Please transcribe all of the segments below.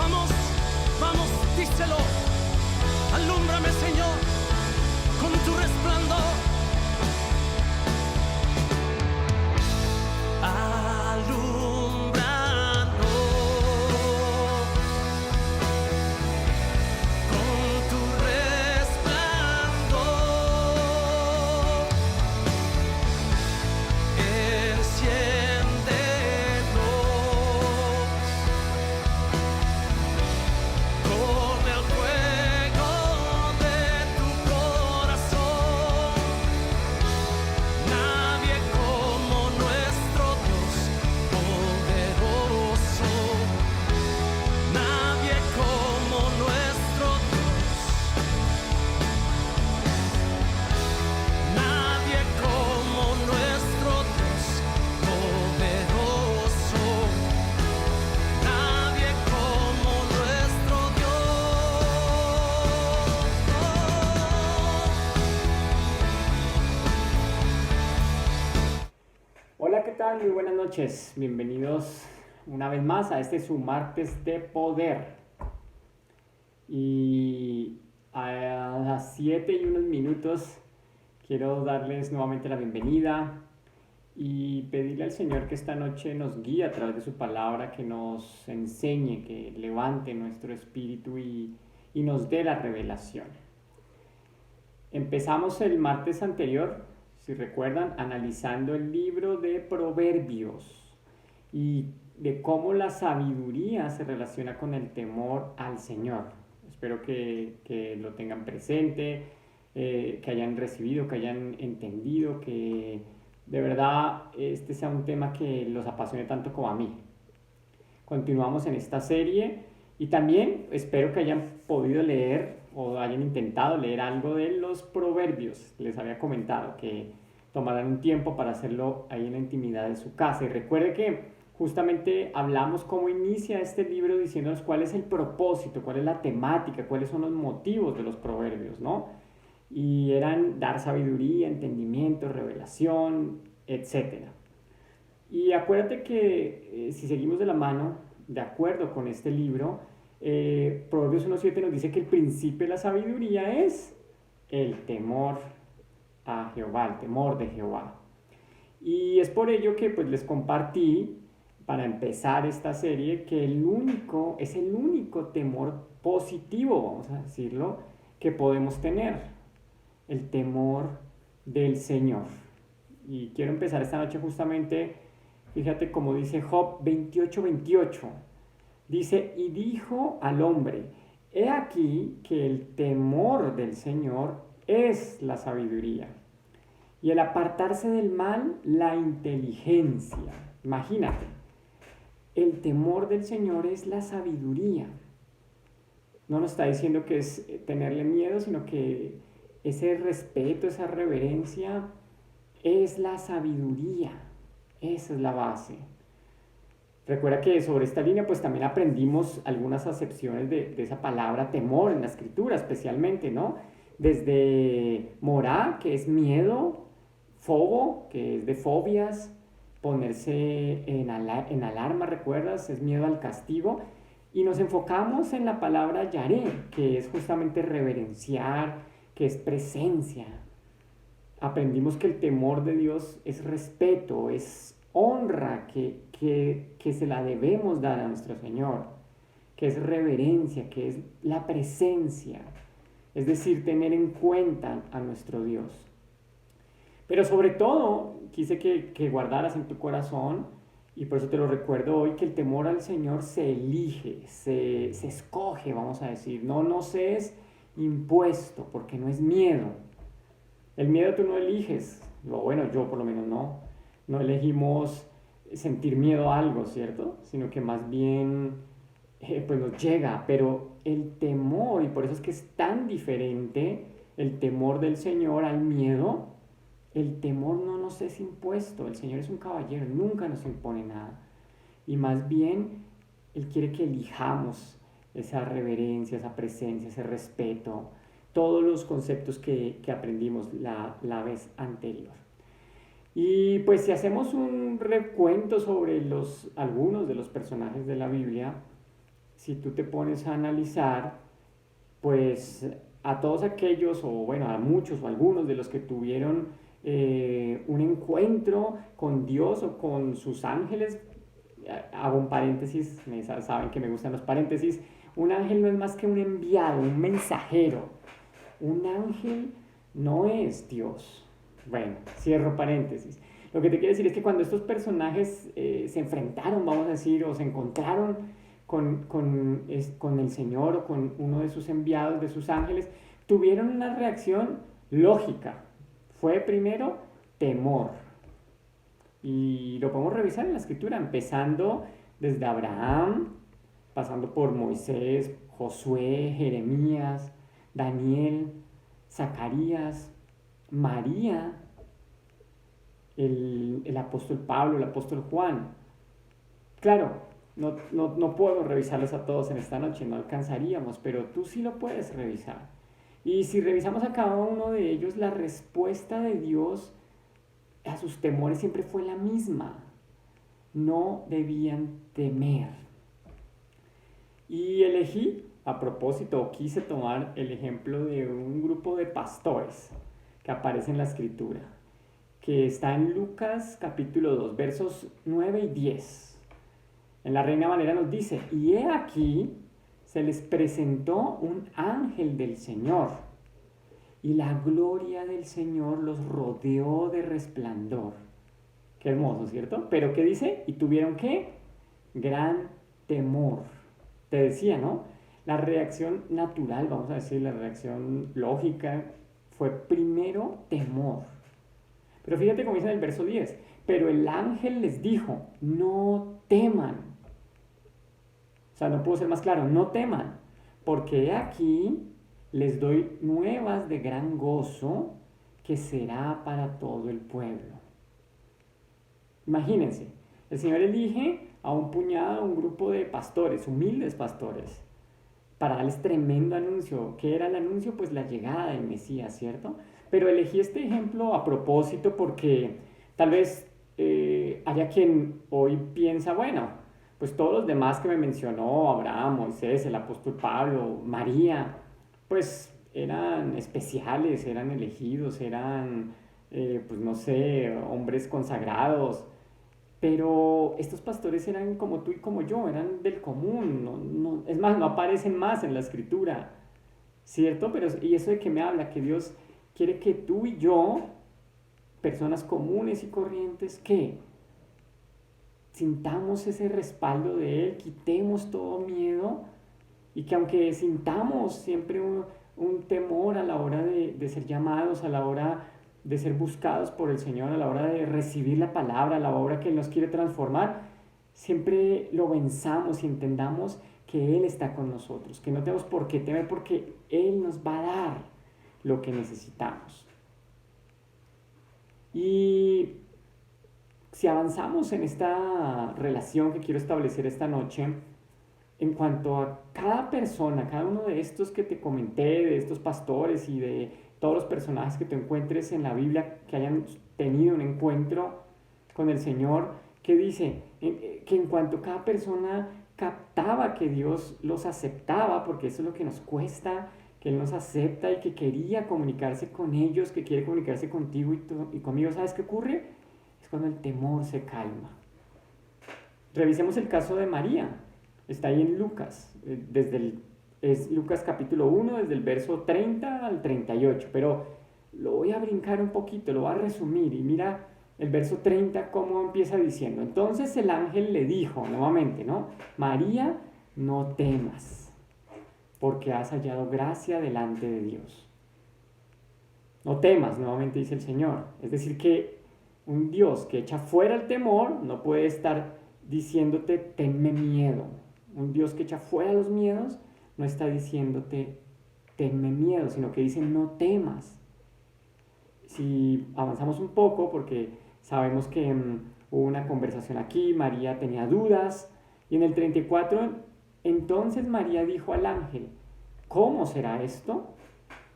Vamos, vamos, díselo. Alúmbrame, Señor, con tu resplandor. Hola, ¿qué tal? Muy buenas noches. Bienvenidos una vez más a este su martes de poder. Y a las 7:01 quiero darles nuevamente la bienvenida y pedirle al Señor que esta noche nos guíe a través de su palabra, que nos enseñe, que levante nuestro espíritu y nos dé la revelación. Empezamos el martes anterior, si recuerdan, analizando el libro de Proverbios y de cómo la sabiduría se relaciona con el temor al Señor. Espero que lo tengan presente, que hayan recibido, que hayan entendido, que de verdad este sea un tema que los apasione tanto como a mí. Continuamos en esta serie y también espero que hayan podido leer o hayan intentado leer algo de los proverbios. Les había comentado que tomarán un tiempo para hacerlo ahí en la intimidad de su casa. Y recuerde que justamente hablamos cómo inicia este libro diciéndonos cuál es el propósito, cuál es la temática, cuáles son los motivos de los proverbios, ¿no? Y eran dar sabiduría, entendimiento, revelación, etc. Y acuérdate que si seguimos de la mano, de acuerdo con este libro, Proverbios 1:7 nos dice que el principio de la sabiduría es el temor a Jehová, el temor de Jehová. Y es por ello que pues les compartí, para empezar esta serie, que es el único temor positivo, vamos a decirlo, que podemos tener, el temor del Señor. Y quiero empezar esta noche justamente, fíjate como dice Job 28:28. Dice, y dijo al hombre, he aquí que el temor del Señor es la sabiduría, y el apartarse del mal, la inteligencia. Imagínate, el temor del Señor es la sabiduría. No nos está diciendo que es tenerle miedo, sino que ese respeto, esa reverencia es la sabiduría. Esa es la base. Recuerda que sobre esta línea pues también aprendimos algunas acepciones de esa palabra temor en la escritura especialmente, ¿no? Desde morá, que es miedo, fobo, que es de fobias, ponerse en alarma, ¿recuerdas? Es miedo al castigo. Y nos enfocamos en la palabra yaré, que es justamente reverenciar, que es presencia. Aprendimos que el temor de Dios es respeto, es honra que se la debemos dar a nuestro Señor, que es reverencia, que es la presencia, es decir, tener en cuenta a nuestro Dios. Pero sobre todo, quise que guardaras en tu corazón, y por eso te lo recuerdo hoy, que el temor al Señor se elige, se escoge, vamos a decir, no nos es impuesto, porque no es miedo. El miedo tú no eliges, bueno, yo por lo menos no elegimos sentir miedo a algo, ¿cierto? Sino que más bien pues nos llega, pero el temor, y por eso es que es tan diferente el temor del Señor al miedo. El temor no nos es impuesto, el Señor es un caballero, nunca nos impone nada. Y más bien, Él quiere que elijamos esa reverencia, esa presencia, ese respeto, todos los conceptos que aprendimos la vez anterior. Y pues si hacemos un recuento sobre algunos de los personajes de la Biblia, si tú te pones a analizar, pues a todos aquellos, o bueno, a muchos o algunos de los que tuvieron un encuentro con Dios o con sus ángeles, hago un paréntesis, saben que me gustan los paréntesis, un ángel no es más que un enviado, un mensajero. Un ángel no es Dios. Bueno, cierro paréntesis. Lo que te quiero decir es que cuando estos personajes se enfrentaron, vamos a decir, o se encontraron con el Señor o con uno de sus enviados, de sus ángeles, tuvieron una reacción lógica. Fue primero temor. Y lo podemos revisar en la escritura, empezando desde Abraham, pasando por Moisés, Josué, Jeremías, Daniel, Zacarías, María, el apóstol Pablo, el apóstol Juan. Claro, no puedo revisarlos a todos en esta noche, no alcanzaríamos, pero tú sí lo puedes revisar. Y si revisamos a cada uno de ellos, la respuesta de Dios a sus temores siempre fue la misma. No debían temer. Y elegí, a propósito, quise tomar el ejemplo de un grupo de pastores que aparece en la escritura, que está en Lucas capítulo 2, versos 9 y 10. En la Reina Valera nos dice, y he aquí, se les presentó un ángel del Señor, y la gloria del Señor los rodeó de resplandor. Qué hermoso, ¿cierto? Pero ¿qué dice? Y tuvieron ¿qué? Gran temor. Te decía, ¿no? La reacción natural, vamos a decir, la reacción lógica, fue primero temor. Pero fíjate cómo dice en el verso 10, pero el ángel les dijo, no teman. O sea, no puedo ser más claro, no teman, porque he aquí les doy nuevas de gran gozo que será para todo el pueblo. Imagínense, el Señor elige a un puñado, un grupo de pastores, humildes pastores, para darles tremendo anuncio. ¿Qué era el anuncio? Pues la llegada del Mesías, ¿cierto? Pero elegí este ejemplo a propósito porque tal vez haya quien hoy piensa, bueno, pues todos los demás que me mencionó, Abraham, Moisés, el apóstol Pablo, María, pues eran especiales, eran elegidos, eran, pues no sé, hombres consagrados. Pero estos pastores eran como tú y como yo, eran del común, es más, no aparecen más en la escritura, ¿cierto? Pero, ¿y eso de qué me habla? Que Dios quiere que tú y yo, personas comunes y corrientes, ¿qué? Sintamos ese respaldo de Él, quitemos todo miedo y que aunque sintamos siempre un temor a la hora de ser llamados, a la hora de ser buscados por el Señor, a la hora de recibir la palabra, a la hora que Él nos quiere transformar, siempre lo venzamos y entendamos que Él está con nosotros, que no tenemos por qué temer porque Él nos va a dar lo que necesitamos. Y si avanzamos en esta relación que quiero establecer esta noche, en cuanto a cada persona, cada uno de estos que te comenté, de estos pastores y de todos los personajes que te encuentres en la Biblia que hayan tenido un encuentro con el Señor, que dice que en cuanto cada persona captaba que Dios los aceptaba, porque eso es lo que nos cuesta, que Él nos acepta y que quería comunicarse con ellos, que quiere comunicarse contigo y conmigo, ¿sabes qué ocurre? Es cuando el temor se calma. Revisemos el caso de María. Está ahí en Lucas, es Lucas capítulo 1, desde el verso 30 al 38, pero lo voy a brincar un poquito, lo voy a resumir, y mira el verso 30 cómo empieza diciendo. Entonces el ángel le dijo nuevamente, ¿no? María, no temas, porque has hallado gracia delante de Dios. No temas, nuevamente dice el Señor. Es decir, que un Dios que echa fuera el temor no puede estar diciéndote, tenme miedo. Un Dios que echa fuera los miedos no está diciéndote, tenme miedo, sino que dice, no temas. Si avanzamos un poco, porque sabemos que hubo una conversación aquí, María tenía dudas, y en el 34, entonces María dijo al ángel, ¿cómo será esto?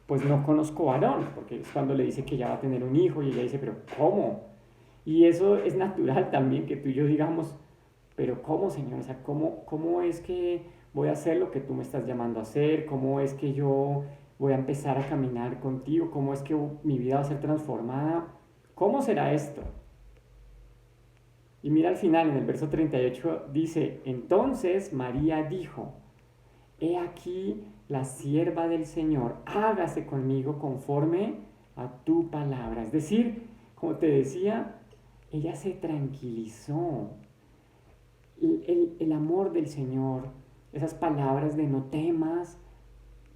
Pues no conozco varón, porque es cuando le dice que ya va a tener un hijo, y ella dice, pero ¿cómo? Y eso es natural también, que tú y yo digamos, pero ¿cómo, Señor? O sea, ¿cómo es que voy a hacer lo que tú me estás llamando a hacer, cómo es que yo voy a empezar a caminar contigo, cómo es que mi vida va a ser transformada, ¿cómo será esto? Y mira al final, en el verso 38 dice, entonces María dijo, he aquí la sierva del Señor, hágase conmigo conforme a tu palabra. Es decir, como te decía, ella se tranquilizó. El amor del Señor, esas palabras de no temas,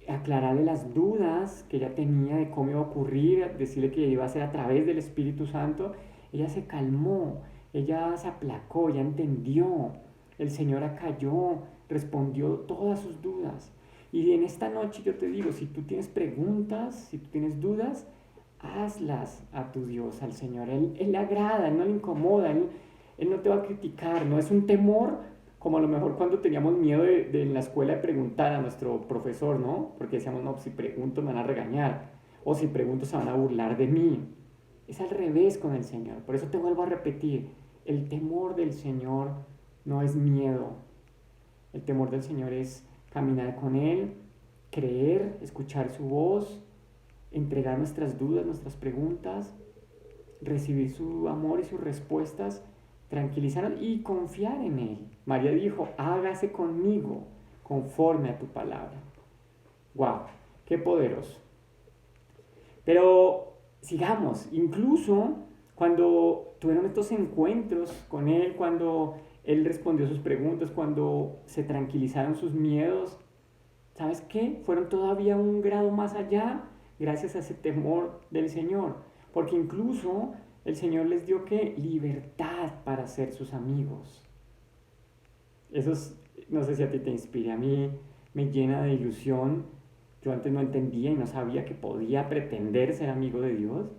aclararle las dudas que ella tenía de cómo iba a ocurrir, decirle que iba a ser a través del Espíritu Santo, ella se calmó, ella se aplacó, ella entendió, el Señor acalló, respondió todas sus dudas. Y en esta noche yo te digo, si tú tienes preguntas, si tú tienes dudas, hazlas a tu Dios, al Señor. Él le agrada, Él no le incomoda, Él no te va a criticar, no es un temor como a lo mejor cuando teníamos miedo de en la escuela de preguntar a nuestro profesor, ¿no? Porque decíamos, no, si pregunto me van a regañar, o si pregunto se van a burlar de mí. Es al revés con el Señor. Por eso te vuelvo a repetir, el temor del Señor no es miedo. El temor del Señor es caminar con Él, creer, escuchar su voz, entregar nuestras dudas, nuestras preguntas, recibir su amor y sus respuestas, tranquilizarnos y confiar en Él. María dijo, hágase conmigo conforme a tu palabra. ¡Wow! ¡Qué poderoso! Pero sigamos, incluso cuando tuvieron estos encuentros con Él, cuando Él respondió sus preguntas, cuando se tranquilizaron sus miedos, ¿sabes qué? Fueron todavía un grado más allá gracias a ese temor del Señor. Porque incluso el Señor les dio ¿qué? Libertad para ser sus amigos. Eso no sé si a ti te inspira, a mí me llena de ilusión. Yo antes no entendía y no sabía que podía pretender ser amigo de Dios,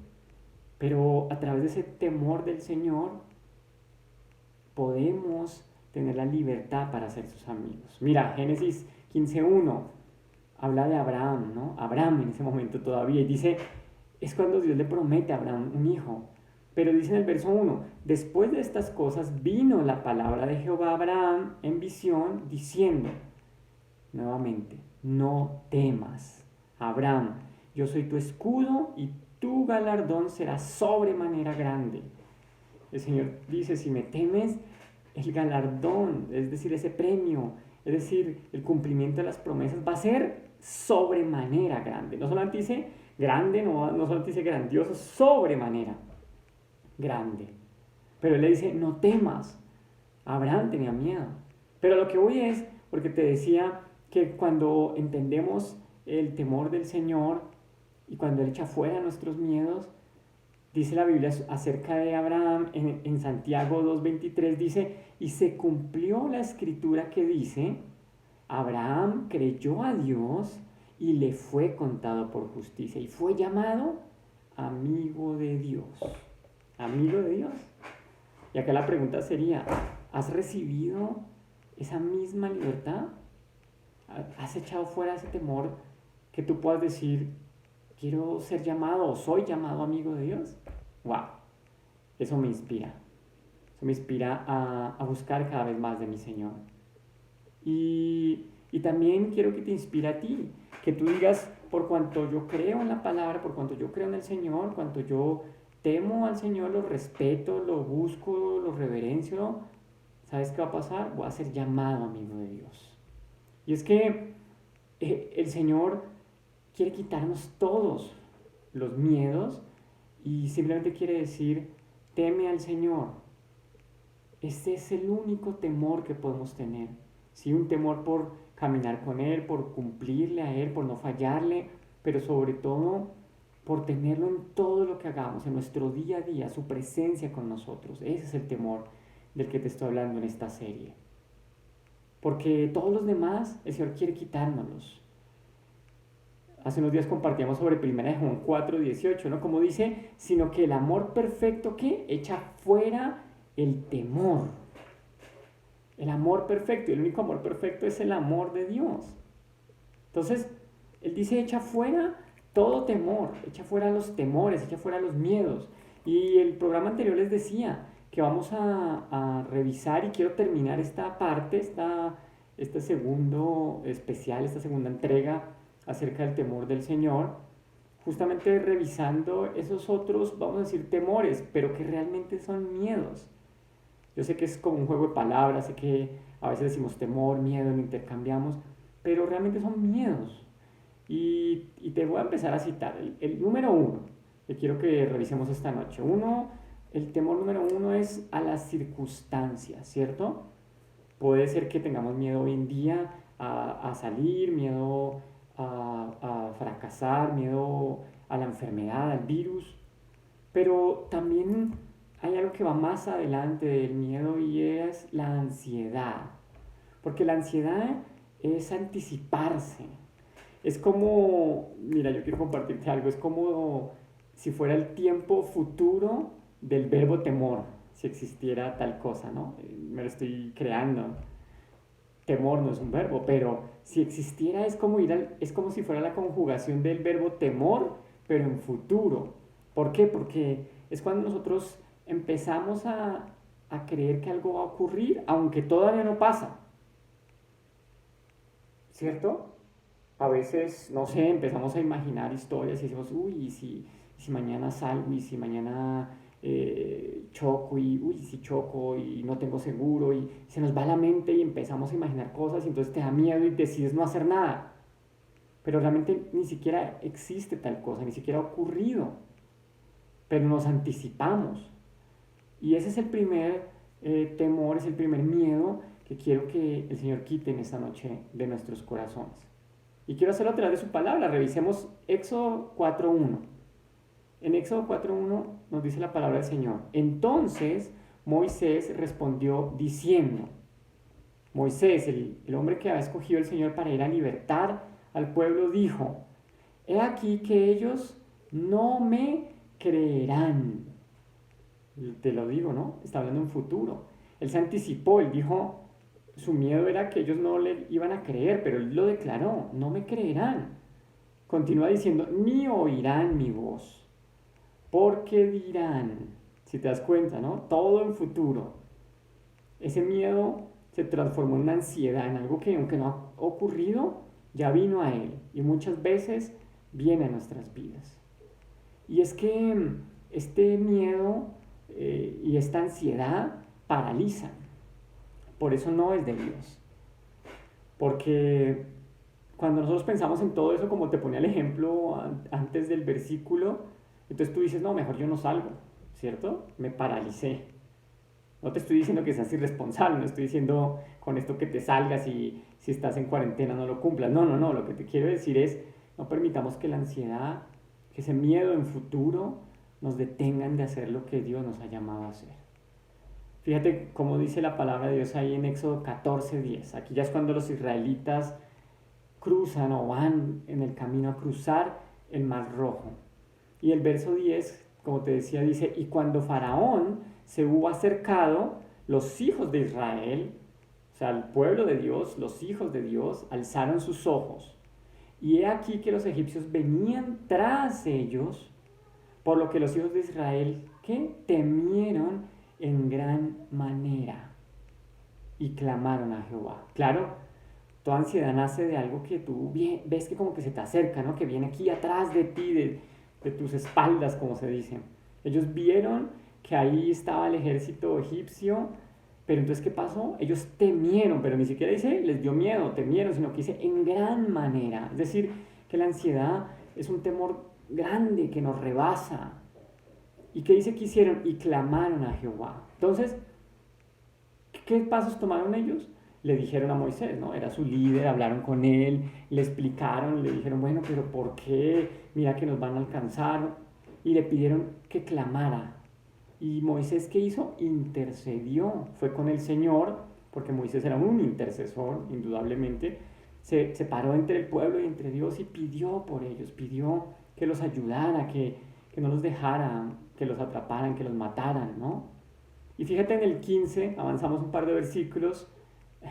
pero a través de ese temor del Señor podemos tener la libertad para ser sus amigos. Mira, Génesis 15:1 habla de Abraham, ¿no? Abraham en ese momento todavía, y dice, es cuando Dios le promete a Abraham un hijo. Pero dice en el verso 1, después de estas cosas vino la palabra de Jehová a Abraham en visión, diciendo, nuevamente, no temas, Abraham, yo soy tu escudo y tu galardón será sobremanera grande. El Señor dice, si me temes, el galardón, es decir, ese premio, es decir, el cumplimiento de las promesas va a ser sobremanera grande. No solamente dice grande, no solamente dice grandioso, sobremanera grande. Pero Él le dice, no temas. Abraham tenía miedo. Pero lo que voy es, porque te decía que cuando entendemos el temor del Señor y cuando Él echa fuera nuestros miedos, dice la Biblia acerca de Abraham en Santiago 2:23, dice, y se cumplió la escritura que dice, Abraham creyó a Dios y le fue contado por justicia y fue llamado amigo de Dios. Amigo de Dios. Y acá la pregunta sería, ¿has recibido esa misma libertad? ¿Has echado fuera ese temor que tú puedas decir, quiero ser llamado o soy llamado amigo de Dios? ¡Wow! Eso me inspira. Eso me inspira a buscar cada vez más de mi Señor. Y también quiero que te inspire a ti, que tú digas, por cuanto yo creo en la palabra, por cuanto yo creo en el Señor, cuanto yo temo al Señor, lo respeto, lo busco, lo reverencio, ¿sabes qué va a pasar? Voy a ser llamado amigo de Dios. Y es que el Señor quiere quitarnos todos los miedos y simplemente quiere decir, teme al Señor. Este es el único temor que podemos tener. Sí, un temor por caminar con Él, por cumplirle a Él, por no fallarle, pero sobre todo por tenerlo en todo lo que hagamos, en nuestro día a día, su presencia con nosotros. Ese es el temor del que te estoy hablando en esta serie. Porque todos los demás, el Señor quiere quitárnoslos. Hace unos días compartíamos sobre 1 Juan 4:18, ¿no? Como dice, sino que el amor perfecto, ¿qué? Echa fuera el temor. El amor perfecto, y el único amor perfecto es el amor de Dios. Entonces, Él dice, echa fuera todo temor, echa fuera los temores, echa fuera los miedos. Y el programa anterior les decía que vamos a revisar, y quiero terminar esta parte, este segundo especial, esta segunda entrega acerca del temor del Señor, justamente revisando esos otros, vamos a decir, temores, pero que realmente son miedos. Yo sé que es como un juego de palabras, sé que a veces decimos temor, miedo, lo intercambiamos, pero realmente son miedos. Y te voy a empezar a citar. El número uno, que quiero que revisemos esta noche. El temor número uno es a las circunstancias, ¿cierto? Puede ser que tengamos miedo hoy en día a salir, miedo a fracasar, miedo a la enfermedad, al virus, pero también hay algo que va más adelante del miedo y es la ansiedad, porque la ansiedad es anticiparse, es como, mira, yo quiero compartirte algo, es como si fuera el tiempo futuro del verbo temor, si existiera tal cosa, ¿no? Me lo estoy creando. Temor no es un verbo, pero si existiera es como si fuera la conjugación del verbo temor, pero en futuro. ¿Por qué? Porque es cuando nosotros empezamos a creer que algo va a ocurrir, aunque todavía no pasa. ¿Cierto? A veces, no sé, empezamos a imaginar historias y decimos, uy, y si mañana salgo, y si mañana choco, y uy, si choco y no tengo seguro, y se nos va la mente y empezamos a imaginar cosas, y entonces te da miedo y decides no hacer nada. Pero realmente ni siquiera existe tal cosa, ni siquiera ha ocurrido. Pero nos anticipamos. Y ese es el primer temor, es el primer miedo que quiero que el Señor quite en esta noche de nuestros corazones. Y quiero hacerlo a través de su palabra. Revisemos Éxodo 4.1. En Éxodo 4.1 nos dice la palabra del Señor. Entonces Moisés respondió diciendo, Moisés, el hombre que había escogido el Señor para ir a libertar al pueblo, dijo, he aquí que ellos no me creerán. Te lo digo, ¿no? Está hablando en futuro. Él se anticipó, él dijo, su miedo era que ellos no le iban a creer, pero él lo declaró, no me creerán. Continúa diciendo, ni oirán mi voz, porque dirán, si te das cuenta, ¿no? Todo en futuro. Ese miedo se transformó en una ansiedad, en algo que aunque no ha ocurrido, ya vino a él y muchas veces viene a nuestras vidas. Y es que este miedo y esta ansiedad paralizan. Por eso no es de Dios. Porque cuando nosotros pensamos en todo eso, como te ponía el ejemplo antes del versículo, entonces tú dices, no, mejor yo no salgo, ¿cierto? Me paralicé. No te estoy diciendo que seas irresponsable, no estoy diciendo con esto que te salgas y si estás en cuarentena no lo cumplas. No, lo que te quiero decir es, no permitamos que la ansiedad, que ese miedo en futuro nos detengan de hacer lo que Dios nos ha llamado a hacer. Fíjate cómo dice la palabra de Dios ahí en Éxodo 14:10. Aquí ya es cuando los israelitas cruzan o van en el camino a cruzar el Mar Rojo. Y el verso 10, como te decía, dice, y cuando Faraón se hubo acercado, los hijos de Israel, o sea, el pueblo de Dios, los hijos de Dios, alzaron sus ojos. Y he aquí que los egipcios venían tras ellos, por lo que los hijos de Israel, ¿qué? Temieron en gran manera y clamaron a Jehová. Claro, toda ansiedad nace de algo que tú ves que como que se te acerca, ¿no? Que viene aquí atrás de ti, de tus espaldas, como se dice. Ellos vieron que ahí estaba el ejército egipcio, pero entonces ¿qué pasó? Ellos temieron, pero ni siquiera dice les dio miedo, temieron, sino que dice en gran manera. Es decir, que la ansiedad es un temor grande que nos rebasa. ¿Y qué dice que hicieron? Y clamaron a Jehová. Entonces, ¿qué pasos tomaron ellos? Le dijeron a Moisés, ¿no? Era su líder, hablaron con él, le explicaron, le dijeron, bueno, pero ¿por qué? Mira que nos van a alcanzar. Y le pidieron que clamara. ¿Y Moisés qué hizo? Intercedió. Fue con el Señor, porque Moisés era un intercesor, indudablemente. Se paró entre el pueblo y entre Dios y pidió por ellos, pidió que los ayudara, que no los dejara, que los atraparan, que los mataran, ¿no? Y fíjate en el 15, avanzamos un par de versículos,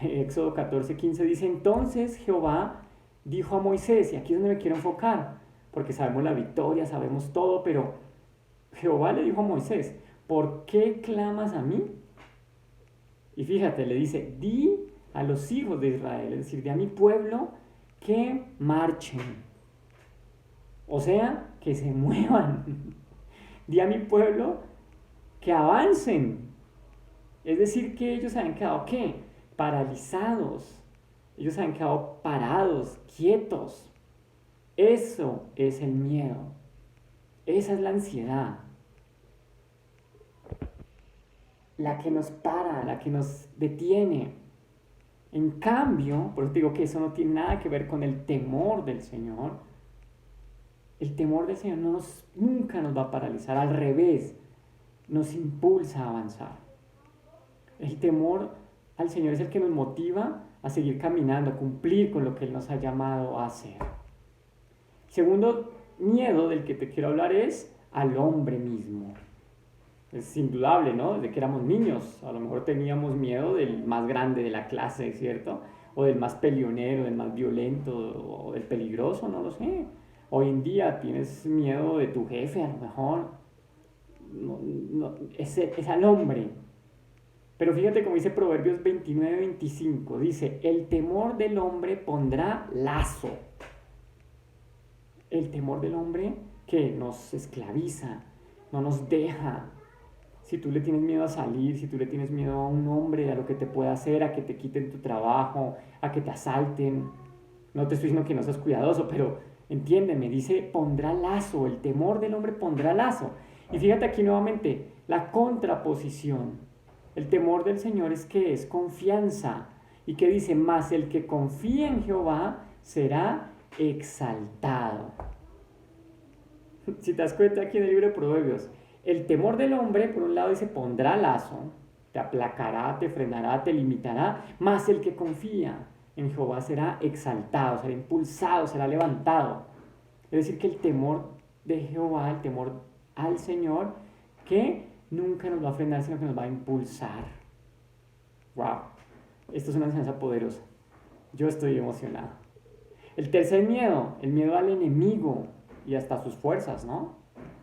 Éxodo 14:15 dice, entonces Jehová dijo a Moisés, y aquí es donde me quiero enfocar, porque sabemos la victoria, sabemos todo, pero Jehová le dijo a Moisés, ¿por qué clamas a mí? Y fíjate, le dice, di a los hijos de Israel, es decir, di a mi pueblo que marchen, o sea, que se muevan. Di a mi pueblo que avancen. Es decir, que ellos se habían quedado, ¿qué? Paralizados. Ellos se habían quedado parados, quietos. Eso es el miedo. Esa es la ansiedad. La que nos para, la que nos detiene. En cambio, por eso digo que eso no tiene nada que ver con el temor del Señor. El temor del Señor nunca nos va a paralizar, al revés, nos impulsa a avanzar. El temor al Señor es el que nos motiva a seguir caminando, a cumplir con lo que Él nos ha llamado a hacer. Segundo miedo del que te quiero hablar es al hombre mismo. Es indudable, ¿no? Desde que éramos niños, a lo mejor teníamos miedo del más grande de la clase, ¿cierto? O del más peleonero, del más violento, o del peligroso, no lo sé. Hoy en día tienes miedo de tu jefe, a lo mejor. Es al hombre. Pero fíjate como dice Proverbios 29-25. Dice, el temor del hombre pondrá lazo. El temor del hombre que nos esclaviza, no nos deja. Si tú le tienes miedo a salir, si tú le tienes miedo a un hombre, a lo que te pueda hacer, a que te quiten tu trabajo, a que te asalten. No te estoy diciendo que no seas cuidadoso, pero entiéndeme, dice, pondrá lazo, el temor del hombre pondrá lazo. Y fíjate aquí nuevamente, la contraposición. El temor del Señor es que es confianza. Y que dice, más el que confía en Jehová será exaltado. Si te das cuenta aquí en el libro de Proverbios, el temor del hombre, por un lado dice, pondrá lazo, te aplacará, te frenará, te limitará, más el que confía en Jehová será exaltado, será impulsado, será levantado. Es decir, que el temor de Jehová, el temor al Señor, que nunca nos va a frenar, sino que nos va a impulsar. ¡Wow! Esto es una enseñanza poderosa. Yo estoy emocionado. El tercer miedo, el miedo al enemigo y hasta sus fuerzas, ¿no?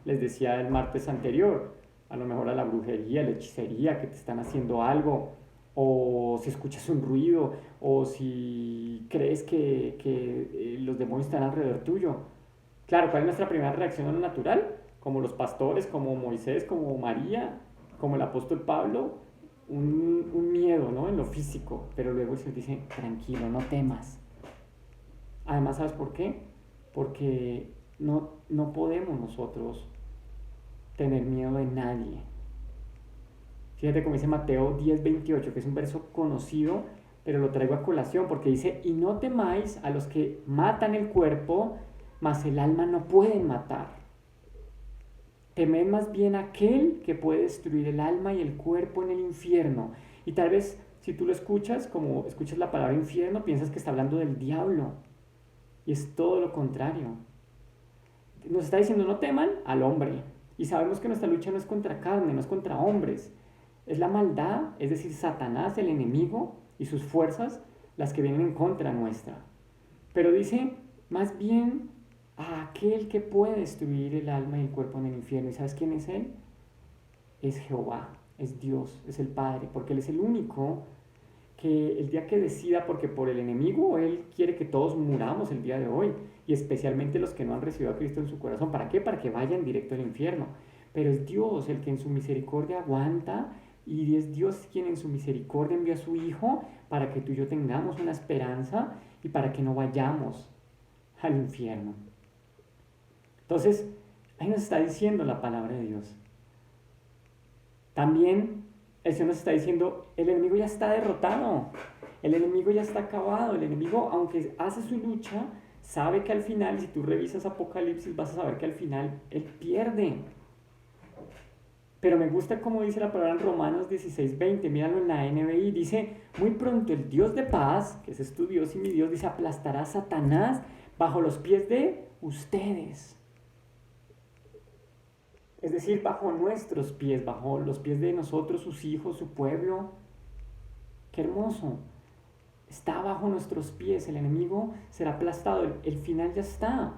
Les decía el martes anterior, a lo mejor a la brujería, a la hechicería, que te están haciendo algo, o si escuchas un ruido, o si crees que los demonios están alrededor tuyo. Claro, ¿cuál es nuestra primera reacción a lo natural? Como los pastores, como Moisés, como María, como el apóstol Pablo, un miedo, ¿no? En lo físico, pero luego el Señor dice, tranquilo, no temas. Además, ¿sabes por qué? Porque no podemos nosotros tener miedo de nadie. Fíjate cómo dice Mateo 10:28, que es un verso conocido, pero lo traigo a colación porque dice, y no temáis a los que matan el cuerpo, mas el alma no pueden matar. Temed más bien a aquel que puede destruir el alma y el cuerpo en el infierno. Y tal vez si tú lo escuchas, como escuchas la palabra infierno, piensas que está hablando del diablo. Y es todo lo contrario. Nos está diciendo, no teman al hombre. Y sabemos que nuestra lucha no es contra carne, no es contra hombres. Es la maldad, es decir, Satanás, el enemigo y sus fuerzas, las que vienen en contra nuestra. Pero dice, más bien a aquel que puede destruir el alma y el cuerpo en el infierno. ¿Y sabes quién es él? Es Jehová, es Dios, es el Padre, porque Él es el único que el día que decida, porque por el enemigo Él quiere que todos muramos el día de hoy, y especialmente los que no han recibido a Cristo en su corazón. ¿Para qué? Para que vayan directo al infierno. Pero es Dios el que en su misericordia aguanta, y es Dios quien en su misericordia envió a su Hijo para que tú y yo tengamos una esperanza y para que no vayamos al infierno. Entonces, ahí nos está diciendo la palabra de Dios. También el Señor nos está diciendo, el enemigo ya está derrotado, el enemigo ya está acabado, el enemigo, aunque hace su lucha, sabe que al final, si tú revisas Apocalipsis, vas a saber que al final Él pierde. Pero me gusta como dice la palabra en Romanos 16:20, míralo en la NBI, dice, muy pronto el Dios de paz, que ese es tu Dios y mi Dios, dice, aplastará a Satanás bajo los pies de ustedes. Es decir, bajo nuestros pies, bajo los pies de nosotros, sus hijos, su pueblo. ¡Qué hermoso! Está bajo nuestros pies, el enemigo será aplastado, el final ya está.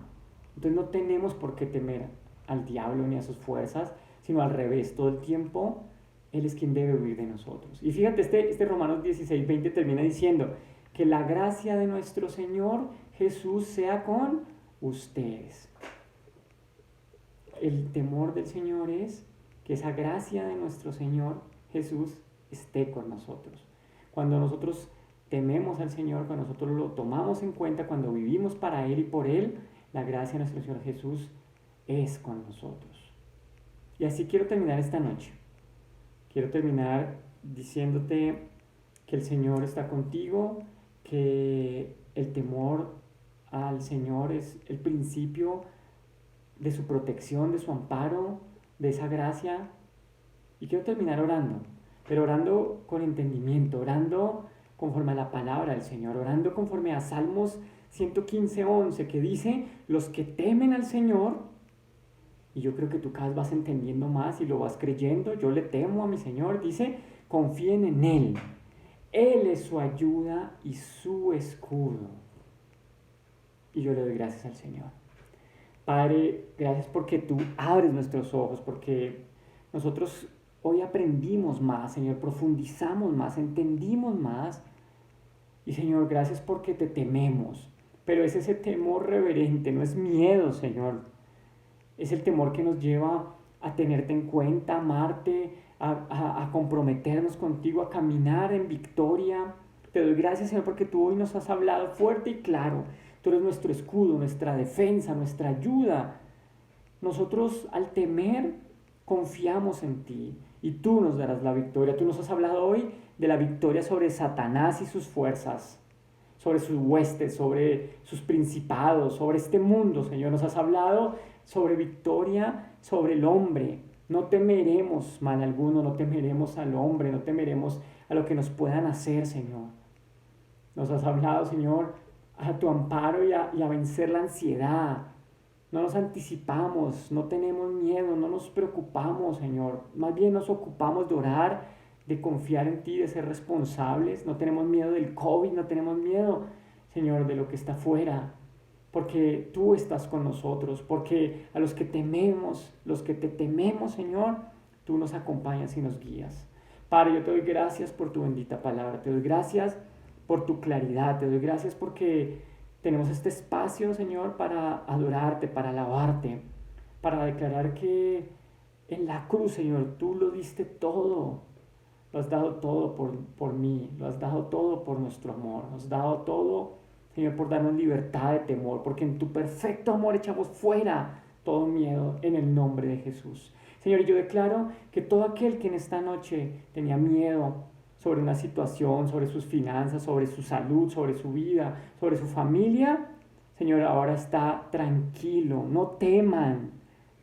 Entonces no tenemos por qué temer al diablo ni a sus fuerzas, sino al revés, todo el tiempo Él es quien debe huir de nosotros. Y fíjate, este Romanos 16:20 termina diciendo que la gracia de nuestro Señor Jesús sea con ustedes. El temor del Señor es que esa gracia de nuestro Señor Jesús esté con nosotros. Cuando nosotros tememos al Señor, cuando nosotros lo tomamos en cuenta, cuando vivimos para Él y por Él, la gracia de nuestro Señor Jesús es con nosotros. Y así quiero terminar esta noche. Quiero terminar diciéndote que el Señor está contigo, que el temor al Señor es el principio de su protección, de su amparo, de esa gracia. Y quiero terminar orando, pero orando con entendimiento, orando conforme a la palabra del Señor, orando conforme a Salmos 115:11, que dice, los que temen al Señor, y yo creo que tú cada vez vas entendiendo más y lo vas creyendo, yo le temo a mi Señor, dice, confíen en Él. Él es su ayuda y su escudo. Y yo le doy gracias al Señor. Padre, gracias porque tú abres nuestros ojos, porque nosotros hoy aprendimos más, Señor, profundizamos más, entendimos más. Y Señor, gracias porque te tememos. Pero es ese temor reverente, no es miedo, Señor. Es el temor que nos lleva a tenerte en cuenta, a amarte, a comprometernos contigo, a caminar en victoria. Te doy gracias, Señor, porque tú hoy nos has hablado fuerte y claro. Tú eres nuestro escudo, nuestra defensa, nuestra ayuda. Nosotros al temer confiamos en ti y tú nos darás la victoria. Tú nos has hablado hoy de la victoria sobre Satanás y sus fuerzas, sobre sus huestes, sobre sus principados, sobre este mundo, Señor. Nos has hablado sobre victoria sobre el hombre. No temeremos mal alguno, no temeremos al hombre, no temeremos a lo que nos puedan hacer, Señor. Nos has hablado, Señor, a tu amparo y a vencer la ansiedad. No nos anticipamos, no tenemos miedo, no nos preocupamos, Señor. Más bien nos ocupamos de orar, de confiar en ti, de ser responsables. No tenemos miedo del COVID, no tenemos miedo, Señor, de lo que está afuera. Porque tú estás con nosotros, porque a los que tememos, los que te tememos, Señor, tú nos acompañas y nos guías. Padre, yo te doy gracias por tu bendita palabra, te doy gracias por tu claridad, te doy gracias porque tenemos este espacio, Señor, para adorarte, para alabarte, para declarar que en la cruz, Señor, tú lo diste todo, lo has dado todo por mí, lo has dado todo por nuestro amor, lo has dado todo, Señor, por darnos libertad de temor, porque en tu perfecto amor echamos fuera todo miedo en el nombre de Jesús. Señor, yo declaro que todo aquel que en esta noche tenía miedo sobre una situación, sobre sus finanzas, sobre su salud, sobre su vida, sobre su familia, Señor, ahora está tranquilo, no teman.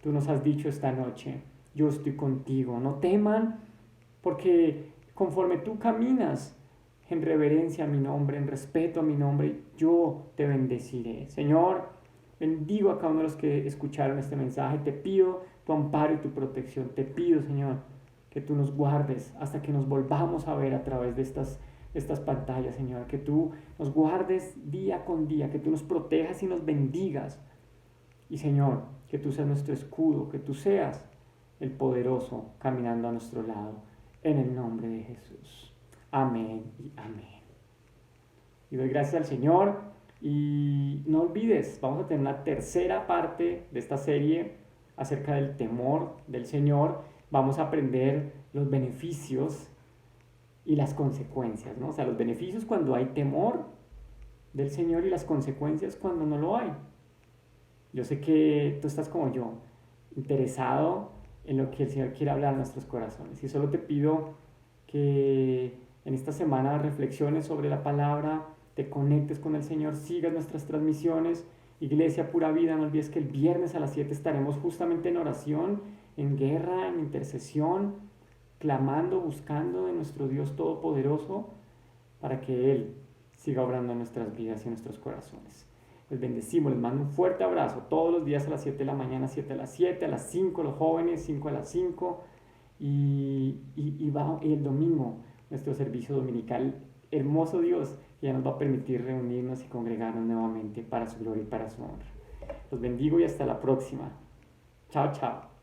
Tú nos has dicho esta noche, yo estoy contigo, no teman, porque conforme tú caminas en reverencia a mi nombre, en respeto a mi nombre, yo te bendeciré. Señor, bendigo a cada uno de los que escucharon este mensaje. Te pido tu amparo y tu protección. Te pido, Señor, que tú nos guardes hasta que nos volvamos a ver a través de estas pantallas, Señor. Que tú nos guardes día con día, que tú nos protejas y nos bendigas. Y, Señor, que tú seas nuestro escudo, que tú seas el poderoso caminando a nuestro lado. En el nombre de Jesús. Amén y amén. Y doy gracias al Señor. Y no olvides, vamos a tener una tercera parte de esta serie acerca del temor del Señor. Vamos a aprender los beneficios y las consecuencias, ¿no? O sea, los beneficios cuando hay temor del Señor y las consecuencias cuando no lo hay. Yo sé que tú estás como yo, interesado en lo que el Señor quiere hablar a nuestros corazones. Y solo te pido que en esta semana reflexiones sobre la palabra, te conectes con el Señor, sigas nuestras transmisiones. Iglesia Pura Vida, no olvides que el viernes a las 7 estaremos justamente en oración, en guerra, en intercesión, clamando, buscando de nuestro Dios Todopoderoso para que Él siga obrando en nuestras vidas y en nuestros corazones. Les bendecimos, les mando un fuerte abrazo todos los días a las 7 de la mañana, 7 a las 7, a las 5 los jóvenes, 5 a las 5 y el domingo nuestro servicio dominical. Hermoso Dios que ya nos va a permitir reunirnos y congregarnos nuevamente para su gloria y para su honra. Los bendigo y hasta la próxima. Chao, chao.